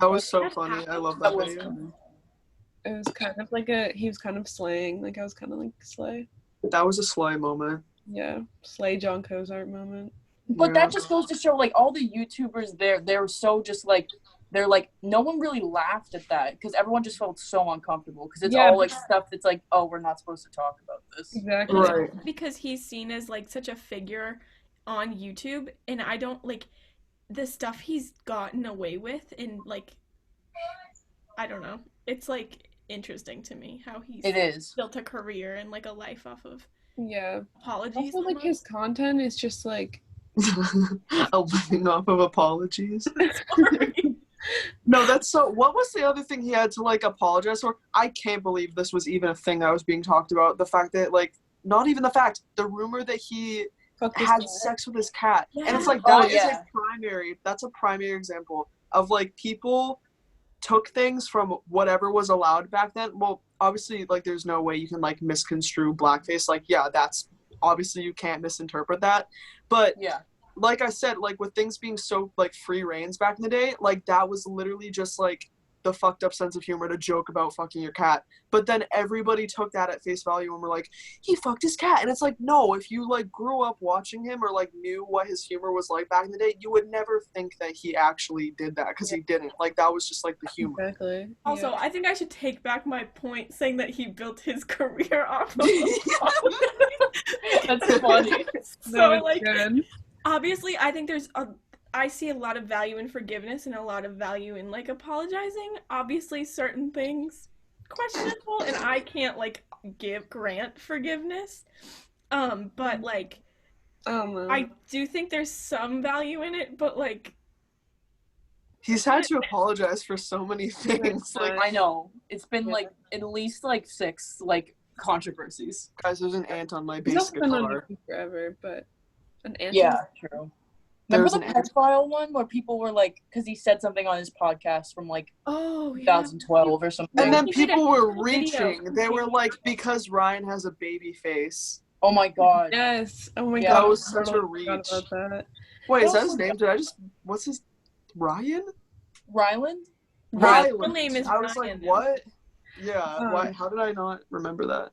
That was so That funny. I happened? love that That was video. funny. It was kind of like he was kind of slaying. Like I was kind of like slay. That was a sly moment. Yeah, slay John Cozart moment. But Yeah. that just goes to show, like, all the YouTubers they're so just like, they're like, no one really laughed at that because everyone just felt so uncomfortable because it's Yeah. all like stuff that's like, oh, we're not supposed to talk about this. Exactly. Right. Because he's seen as like such a figure on YouTube, and I don't like the stuff he's gotten away with, and like I don't know. It's like interesting to me how he's It is. built a career and like a life off of Yeah. apologies. Also, like his almost. content is just like A living off of apologies. No, that's so. What was the other thing he had to like apologize for? I can't believe this was even a thing that was being talked about. The fact that like, not even the fact, the rumor that he fuck this had guy. sex with his cat, and it's Yeah. like Oh, that is yeah. That's a primary example of like people took things from whatever was allowed back then. Well, obviously, like there's no way you can like misconstrue blackface. Like, yeah, that's obviously you can't misinterpret that, but Yeah. like I said, like with things being so like free reigns back in the day, like that was literally just like the fucked up sense of humor to joke about fucking your cat. But then everybody took that at face value and were like, he fucked his cat. And it's like, no, if you like grew up watching him or like knew what his humor was like back in the day, you would never think that he actually did that because he didn't. Like that was just like the humor. Exactly. Also, yeah. I think I should take back my point saying that he built his career off of That's funny. So No, it's like good. obviously I think I see a lot of value in forgiveness and a lot of value in like apologizing. Obviously certain things questionable and I can't like grant forgiveness. But like I don't know. I do think there's some value in it, but like He's had to apologize for so many things. Like, I know. It's been Yeah. like at least like 6 like controversies. guys, there's an ant on my He's bass also been on guitar. YouTube forever, but an answer. Yeah, true. Remember There's the an ant. pedophile one where people were like, because he said something on his podcast from like oh yeah. 2012 or something. And then He did a people were whole video. reaching. They were like, because Ryan has a baby face. Oh my god. Yes. Oh my Yeah. god. That was I such a totally forgot reach. about that. Wait, is that Also- his name? What's his Ryan? Ryland? Her Ryland. name is I was Ryan. like, what? Yeah. Why? Um, How did I not remember that?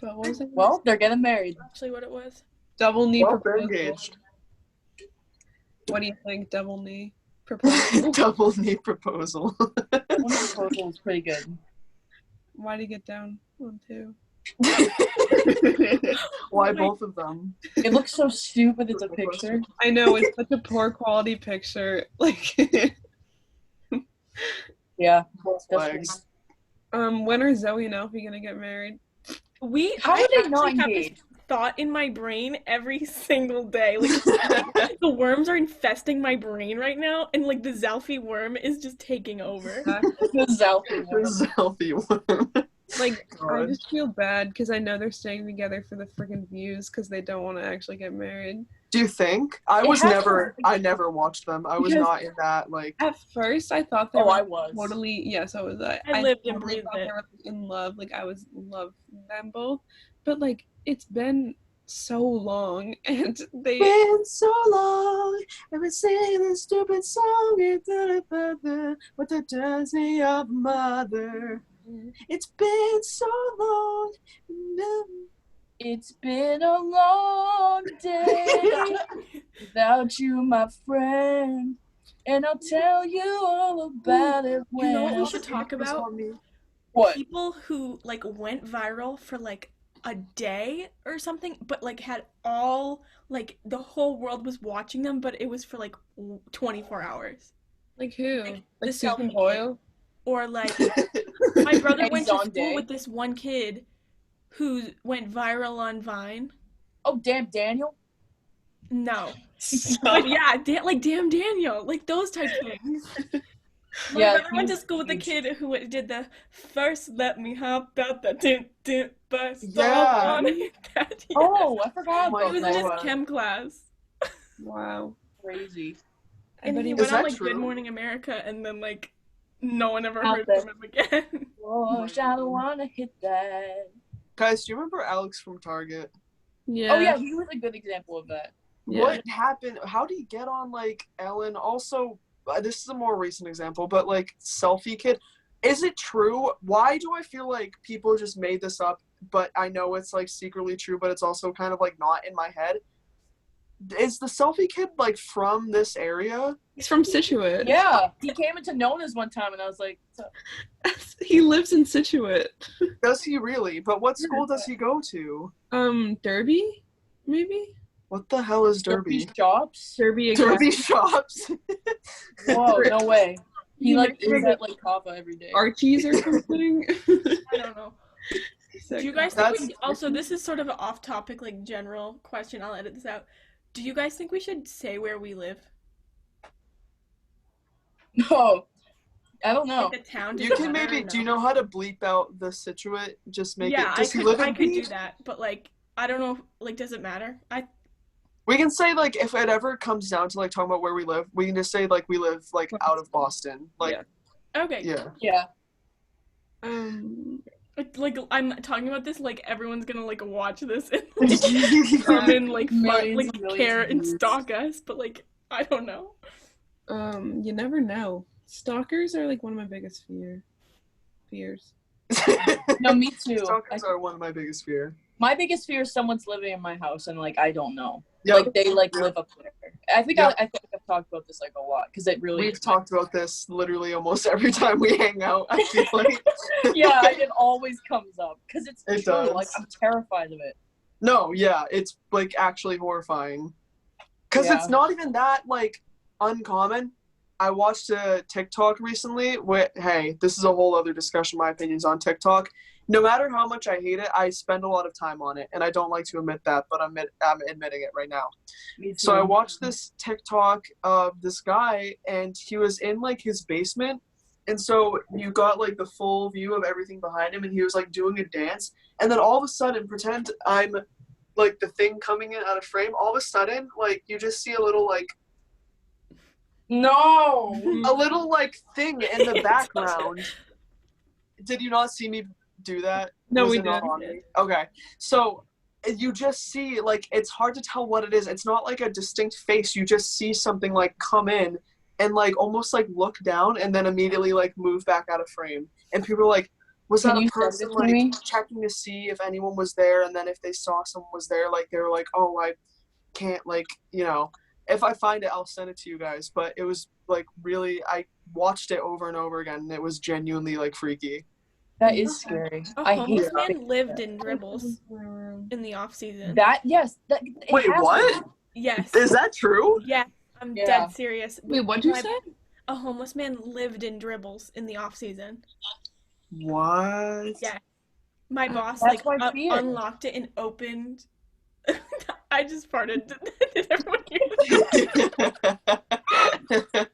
But what was it? Well, they're getting married. Actually, what it was? Double knee Well, they're proposal. engaged. What do you think? Double knee proposal. Double knee proposal. One proposal was pretty good. Why do you get down on two? Why both of them? It looks so stupid. It's a picture. I know, it's such a poor quality picture. Like, Yeah. Both That's legs. when are Zoe and Alfie gonna get married? How are they not actually have this engaged? thought in my brain every single day. Like the worms are infesting my brain right now, and like the Zalfie worm is just taking over. The Zalfie one. The selfie one. Like, I God. just feel bad because I know they're staying together for the freaking views because they don't want to actually get married. Do you think? I never watched them. I was Because- not in that, like. At first, I thought they Oh, were I was. totally, yeah, so was I. I lived and totally breathed thought it. they were in love. Like, I was loving them both. But, like, it's been so long, and they. Been so long, I've been singing this stupid song. What the jersey of mother. It's been so long. It's been a long day without you, my friend. And I'll tell you all about it when. You know what we should talk about? What? People who like went viral for like a day or something, but like had all like the whole world was watching them, but it was for like 24 hours. Like, who? Like, Like, the Susan selfie Boyle? Or like my brother And went to Zonde. school with this one kid who went viral on Vine. Oh, damn, Daniel. No. But yeah, like damn Daniel, like those type things. My Yeah, brother went to he's school with the huge. kid who did the first let me hop out the dint bus. Yeah. That, yeah. Oh, I forgot Oh my It about was in that. his God. chem class. Wow. Crazy. I And bet he he Is went on that like true? Good Morning America, and then like no one ever Out heard there. from him again. Gosh, I don't want to hit that. Guys, do you remember Alex from Target? Yeah. Oh, yeah, he was a good example of that. Yeah. What happened? How did he get on, like, Ellen? Also, this is a more recent example, but, like, Selfie Kid. Is it true? Why do I feel like people just made this up, but I know it's, like, secretly true, but it's also kind of, like, not in my head? Is the Selfie Kid, like, from this area? He's from Situate. Yeah, he came into Nona's one time, and I was like, He lives in Situate. Does he really? But what school does he go to? Derby? Maybe? What the hell is Derby? Shops? Derby Derby shops. Whoa, no way. He You like never is heard at like Kava every day. Archie's or something? I don't know. So Do you guys think That's- we also, this is sort of an off-topic, like general question. I'll edit this out. Do you guys think we should say where we live? No, I don't know. Like the town? You does it can matter maybe. or Do you no? know how to bleep out the Situate? Just make Yeah, it. Does he live in I could do Beach? that, but like I don't know. Like, does it matter? We can say, like, if it ever comes down to, like, talking about where we live, we can just say, like, we live, like, out of Boston. Like, Okay. yeah. Yeah. Like I'm talking about this, like everyone's gonna like watch this and like, come and like Millions like and millions care of and views. stalk us, but like I don't know. You never know. Stalkers are like one of my biggest fears. No, me too. Stalkers are one of my biggest fear. My biggest fear is someone's living in my house and like I don't know. Yep. Like they like live up there. I think Yep. I think I've talked about this like a lot because it really. We've is talked about this literally almost every time we hang out, I feel like. Yeah, it always comes up because it's It true. does. Like I'm terrified of it. No, yeah, it's, like, actually horrifying. Because Yeah. it's not even that, like, uncommon. I watched a TikTok recently where, hey, this is a whole other discussion, my opinions on TikTok. No matter how much I hate it, I spend a lot of time on it, and I don't like to admit that, but I'm admitting it right now. Me too. So I watched this TikTok of this guy, and he was in, like, his basement, and so you got, like, the full view of everything behind him, and he was, like, doing a dance, and then all of a sudden, pretend I'm, like, the thing coming in out of frame, all of a sudden, like, you just see a little, like, No. thing in the background. Did you not see me do that? No, Was we it not did. on me? Okay. So you just see, like, it's hard to tell what it is. It's not like a distinct face. You just see something, like, come in, and like almost like look down and then immediately like move back out of frame. And people were like, was Can that a you send person it to like me? checking to see if anyone was there? And then if they saw someone was there, like they were like, oh, I can't, like, you know, if I find it, I'll send it to you guys. But it was like really, I watched it over and over again, and it was genuinely like freaky. That is scary. A I hate homeless Yeah. man lived in Dribbles in the off season. that. Yes. That, it Wait, has what? to be. Yes. Is that true? Yeah, I'm Yeah. dead serious. Wait, what'd you My- say? A homeless man lived in Dribbles in the off season. What? Yeah. My boss That's like my fear. unlocked it and opened. I just farted. Did everyone hear that?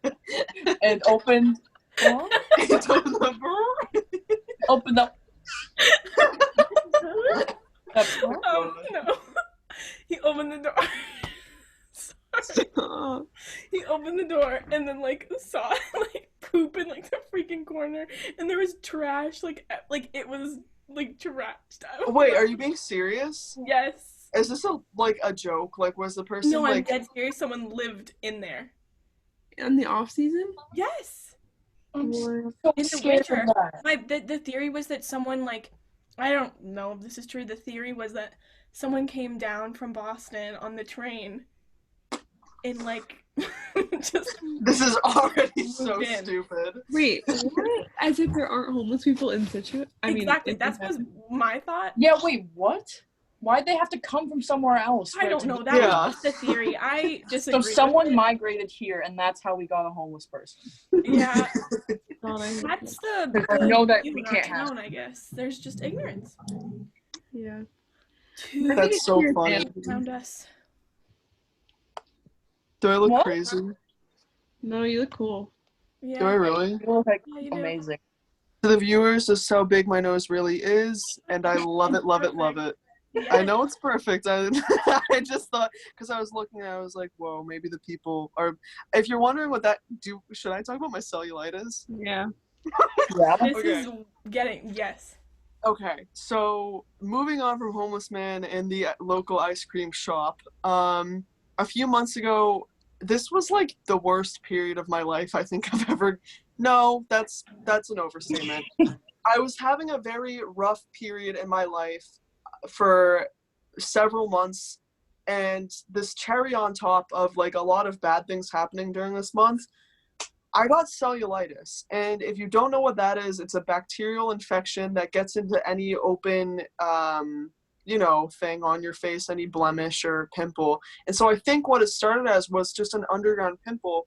And opened. It's on the Opened up. No. He opened the door. Sorry. He opened the door and then like saw like poop in like the freaking corner, and there was trash like it was like trashed. Wait, are you being serious? Yes. Is this a joke? Like, was the person No, I'm like? dead serious. Someone lived in there. In the off season? Yes. I'm so In the scared winter. of that. The theory was that someone like, I don't know if this is true. The theory was that someone came down from Boston on the train and like just This is already so moved in. stupid. Wait, what? As if there aren't homeless people in Situ? I mean, Exactly. if That they was have- my thought. Yeah. Wait. What? Why'd they have to come from somewhere else? I for it don't to know. be- That Yeah. was just the theory. I So disagree. with someone it. migrated here, and that's how we got a homeless person. Yeah, God, I hate that's that. the. I know that view we in our can't have town, I guess. There's just ignorance. Yeah. Too That's so funny. around us. Do I look What? crazy? No, you look cool. Do I Yeah. really? You look like Yeah, you do. amazing. To the viewers, this is how big my nose really is, and I love it, love it, love it. I Yes. know it's perfect. I just thought, because I was looking, I was like, whoa, maybe the people are. If you're wondering what that should I talk about my cellulitis? Yeah. Yeah. This Okay. is getting yes. Okay, so moving on from homeless man and the local ice cream shop. A few months ago, this was like the worst period of my life I think I've ever. No, that's an overstatement. I was having a very rough period in my life for several months, and this cherry on top of like a lot of bad things happening during this month, I got cellulitis. And if you don't know what that is, it's a bacterial infection that gets into any open thing on your face, any blemish or pimple. And so I think what it started as was just an underground pimple,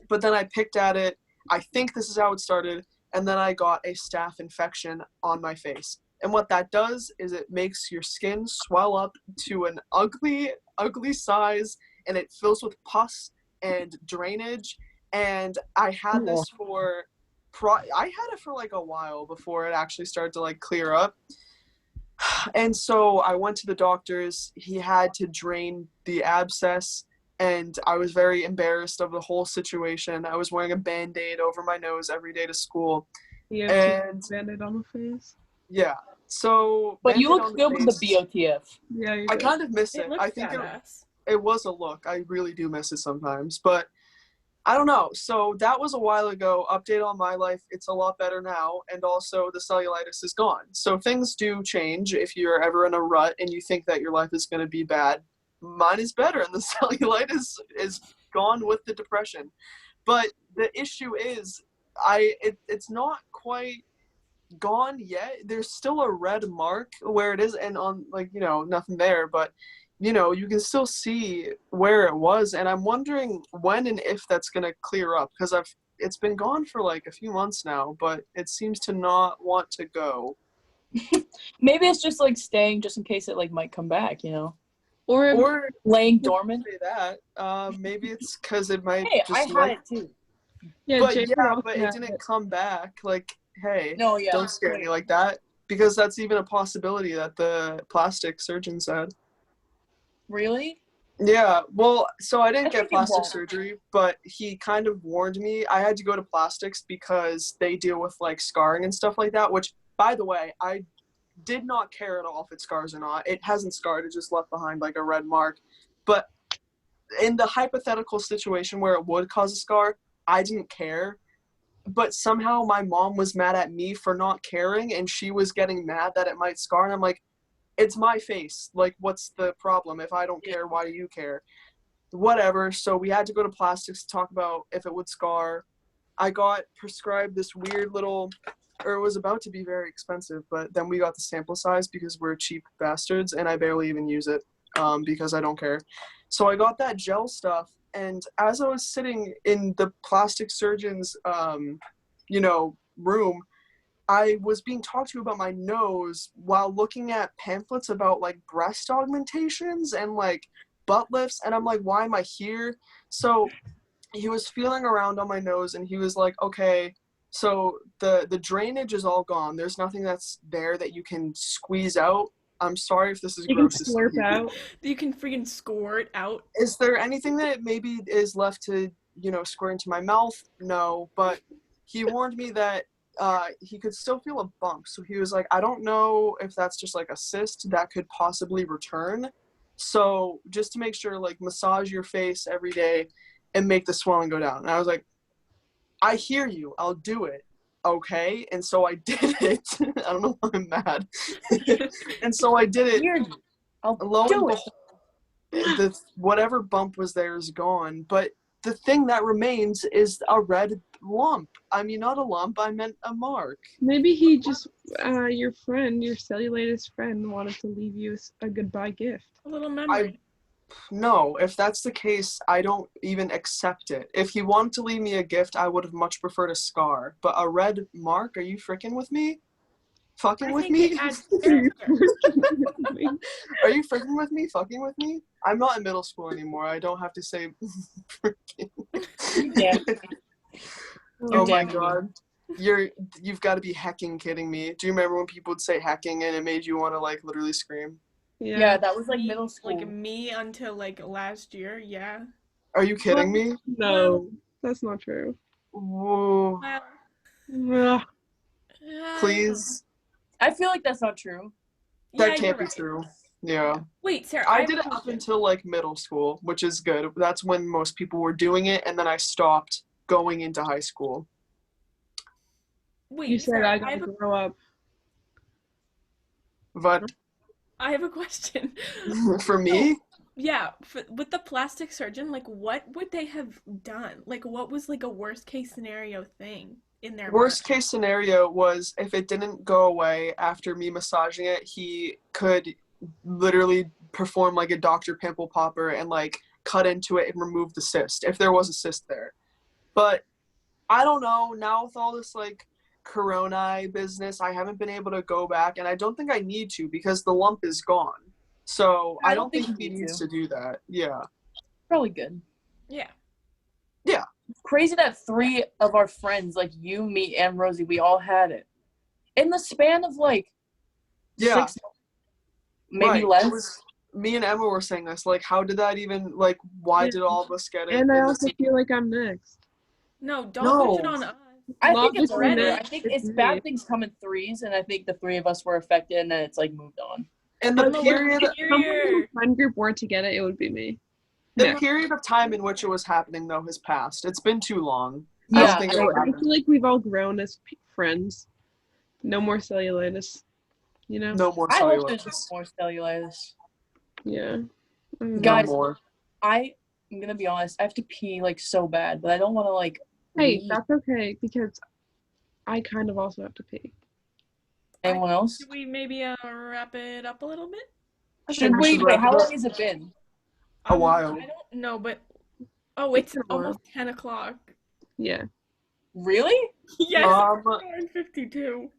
but then I picked at it. I think this is how it started, and then I got a staph infection on my face. And what that does is it makes your skin swell up to an ugly, ugly size, and it fills with pus and drainage. And I had this I had it for like a while before it actually started to like clear up. And so I went to the doctors. He had to drain the abscess, and I was very embarrassed of the whole situation. I was wearing a Band-Aid over my nose every day to school. You have And Band-Aid on the face. yeah, so But you Band-Aid on look good with face, the BOTF. Yeah, you I do. kind of miss It it. looks I think badass. it was a look. I really do miss it sometimes, but I don't know. So that was a while ago. Update on my life. It's a lot better now. And also the cellulitis is gone. So things do change if you're ever in a rut and you think that your life is going to be bad. Mine is better, and the cellulitis is gone with the depression. But the issue is it's not quite gone yet. There's still a red mark where it is, and on nothing there, but you can still see where it was, and I'm wondering when and if that's going to clear up, because it's been gone for like a few months now, but it seems to not want to go. Maybe it's just like staying just in case it like might come back, Or laying dormant. say that maybe it's because it might Hey, I just had it too. Yeah, but Jay yeah, also but it had didn't come back. Like, hey, No, yeah. don't scare me like that, because that's even a possibility that the plastic surgeon said. Really? Yeah, well, so I didn't I get think it plastic won't. surgery, but he kind of warned me. I had to go to plastics because they deal with like scarring and stuff like that, which, by the way, I did not care at all if it scars or not. It hasn't scarred, it just left behind like a red mark. But in the hypothetical situation where it would cause a scar, I didn't care. But somehow my mom was mad at me for not caring, and she was getting mad that it might scar. And I'm like, it's my face. Like, what's the problem? If I don't care, why do you care? Whatever. So we had to go to plastics to talk about if it would scar. I got prescribed this weird little, or it was about to be very expensive, but then we got the sample size because we're cheap bastards, and I barely even use it because I don't care. So I got that gel stuff, and as I was sitting in the plastic surgeon's, room, I was being talked to about my nose while looking at pamphlets about like breast augmentations and like butt lifts, and I'm like, why am I here? So he was feeling around on my nose, and he was like, okay, so the drainage is all gone. There's nothing that's there that you can squeeze out. I'm sorry if this is You can gross. slurp out. You can freaking squirt out. Is there anything that maybe is left to, squirt into my mouth? No, but he warned me that he could still feel a bump. So he was like, I don't know if that's just like a cyst that could possibly return. So just to make sure, like, massage your face every day and make the swelling go down. And I was like, I hear you. I'll do it. Okay. And so I did it. I don't know why I'm mad. And so I did it. I'll Lo do and it. behold, whatever bump was there is gone. But the thing that remains is a red lump. I mean, not a lump. I meant a mark. Maybe he just, your friend, your cellulitis friend, wanted to leave you a goodbye gift. A little memory. No, if that's the case, I don't even accept it. If he wanted to leave me a gift, I would have much preferred a scar. But a red mark? Are you freaking with me? Fucking with me? It adds character. Are you freaking with me? Fucking with me? I'm not in middle school anymore. I don't have to say freaking. Yeah. Oh my damn me. god. You've got to be hecking kidding me. Do you remember when people would say hecking and it made you want to like literally scream? Yeah, that was like middle school. Like me until like last year, yeah. Are you kidding me? No, that's not true. Whoa. Well, Ugh. Please. I feel like that's not true. That yeah, can't you're be right. true. Yeah. Wait, Sarah, I have did a it up question. until like middle school, which is good. That's when most people were doing it, and then I stopped going into high school. Wait, You said Sarah, I gotta grow up. But I have a question. for me, Yeah, with the plastic surgeon, like, what would they have done? Like, what was like a worst case scenario thing in their worst mind? case scenario was if it didn't go away after me massaging it, he could literally perform like a Dr. Pimple Popper and like cut into it and remove the cyst if there was a cyst there. But I don't know, now with all this like corona business, I haven't been able to go back, and I don't think I need to because the lump is gone. So I don't think you he need needs to. to do that. Yeah. Probably good. Yeah. Yeah. Crazy that 3 of our friends, like you, me, and Rosie, we all had it in the span of like 6 months, maybe Right. less. Me and Emma were saying this, like, how did that even, like, why did all of us get it? And I in the also same- feel like I'm next. No, don't push it on us. I think it's Logically, better. man, I think it's it's me. bad things come in threes, and I think the 3 of us were affected, and then it's like moved on. In the Unless period, if someone in the friend group were to get it, it would be me. the Yeah. period of time in which it was happening, though, has passed. It's been too long. I Yeah, don't think So it'll I happen. feel like we've all grown as friends. No more cellulitis, you know? No more I hope there's cellulitis. more cellulitis. Yeah. No Guys, more. I'm gonna be honest. I have to pee like so bad, but I don't want to like. Hey, leave. that's okay because I kind of also have to pee. Anyone else? Should we maybe wrap it up a little bit? Should we we? should Wait, wrap how it up. long has it been? A while. I don't know, but it's been a while. almost 10 o'clock. Yeah. Really? Yes, Um, 52.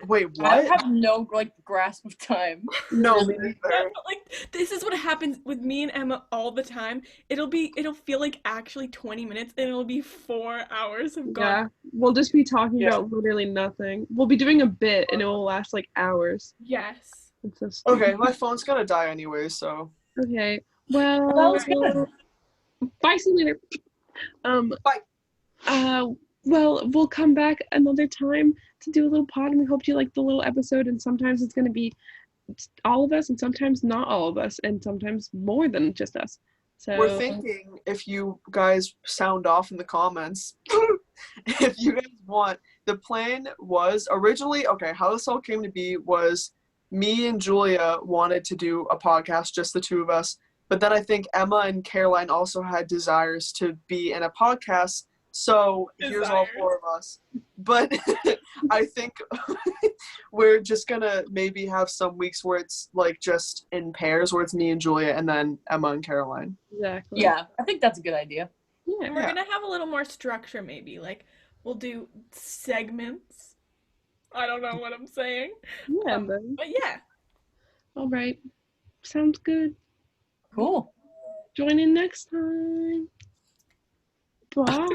wait, I what? have no like grasp of time. No, me Yeah, neither. but like this is what happens with me and Emma all the time. It'll feel like actually 20 minutes and it'll be 4 hours of gone. Yeah. We'll just be talking Yeah. about literally nothing. We'll be doing a bit and it will last like hours. Yes. It's so stupid. Okay, my phone's gonna die anyway, so. Okay. Well, That was good. bye, see you later. Bye. Well, we'll come back another time to do a little pod, and we hope you like the little episode. And sometimes it's going to be all of us, and sometimes not all of us, and sometimes more than just us. So We're thinking if you guys sound off in the comments, if you guys want, the plan was originally, okay, how this all came to be was me and Julia wanted to do a podcast, just the two of us. But then I think Emma and Caroline also had desires to be in a podcast. So here's all four of us. But I think we're just gonna maybe have some weeks where it's like just in pairs, where it's me and Julia and then Emma and Caroline. exactly. Yeah, I think that's a good idea. Yeah. And we're gonna have a little more structure, maybe. Like, we'll do segments. I don't know what I'm saying. Yeah, But yeah. all right. Sounds good. Cool. Join in next time. Bye.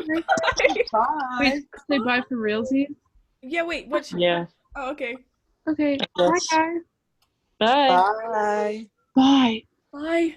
Bye. Wait, say bye for realsies. Yeah, wait, what? Yeah. Oh, okay. Okay. Yes. Bye, guys. Bye. Bye. Bye. Bye.